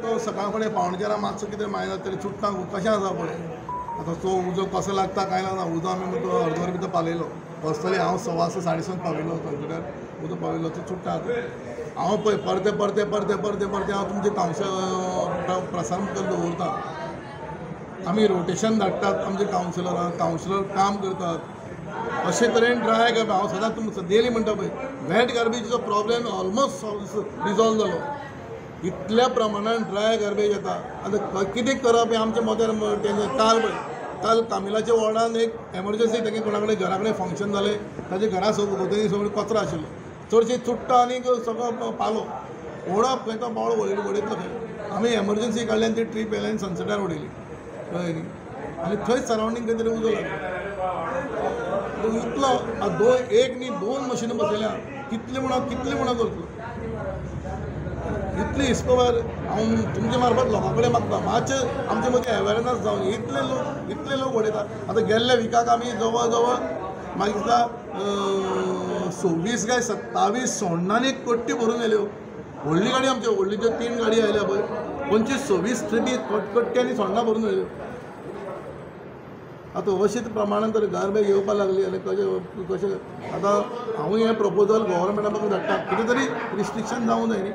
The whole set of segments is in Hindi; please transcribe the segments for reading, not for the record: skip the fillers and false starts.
तो सकाळ फुडें पावणेचारांक मातसो कितें मायना तरी चुट्टां कशें आसा पळय आतां तो उजो कसो लागता काय लागना उजो आमी म्हणटा अर्दवर भितर पालयलो पर्सनली हांव 6:30 पाविल्लो कॉन्ट्रेक्टर उदो पाविल्लो तो चुट्टा हांव पळय परते परते परते परते परते हांव तुमचे प्रसार मुखार दवरता आमी रोटेशन धाडटात आमचे कावन्सिलर काम करतात अशे तरेन ड्राय गार्बेज हांव सदांच तुमकां डेली म्हणटा पळय वेट गार्बेजीचो प्रॉब्लेम ऑलमोस्ट रिजॉल्व जालो इतल्या प्रमाणान ड्राय गार्बेज येता आतां कितें करप हें आमच्या मतान काल कामिलाच्या वॉर्डान एक एमर्जन्सी तेगे कोणा कडेन घरा कडेन फंक्शन जालें ताजे घरा भोंवतणी सगळी कचरो आशिल्लो चडशे चुट्टां आनी सगळो पालो ओडप खंय तो बावळो वडयतलो खंय आमी एमर्जन्सी काडली आनी ती ट्रीप येयली आनी सनसेटार उडयली कळ्ळें न्ही आनी थंयच सरावंडींग खंय तरी उजो लागलो इतलो एक न्ही 2 मशिनां बसयल्या कितले म्हणून करतलो इतली हिस्कोवर हांव तुमचे मार्फत लोकां कडेन मागता मातशें आमचे मदीं अवेरनस जावन इतले लोक उडयता आतां गेल्ल्या विकाक आमी जवळ जवळ म्हाका दिसता 26 काय 27 सोण्णांनी कट्टी भरून येयल्यो व्हडली गाडी आमच्यो व्हडल्यो 3 गाडी आयल्या पळय 25-26 ट्रिपी कट्टी आनी सोण्णां भरून येयल्यो आतां अशेंच प्रमाणान तर गार्बेज येवपाक लागली आनी कशें आतां हांव हें प्रपोजल गव्हर्मेंटा म्हाका धाडटा कितें तरी रिस्ट्रिक्शन जावंक जाय न्ही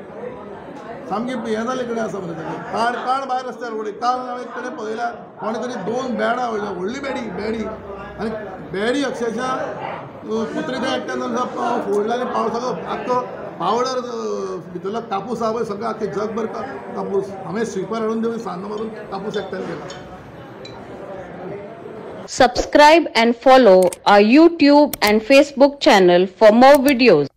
सामकी हें जाले कडेन आसा मरे ताजें काड भायर रस्त्यार उडय काल हांवें एक कडेन पळयल्या कोणे तरी 2 बॅडां व्हडली बॅडी आनी बॅडी अक्षरशा कुत्रे त्या एकट्यान फोडला आनी पावसाचो आख्खो पावडर भितरलो कापूस आहा पळय सगळो आख्खे जगभर कापूस हांवें स्विपर हाडून देऊन सान्न मारून कापूस एकट्यान केला. Subscribe and follow our YouTube and Facebook channel for more videos.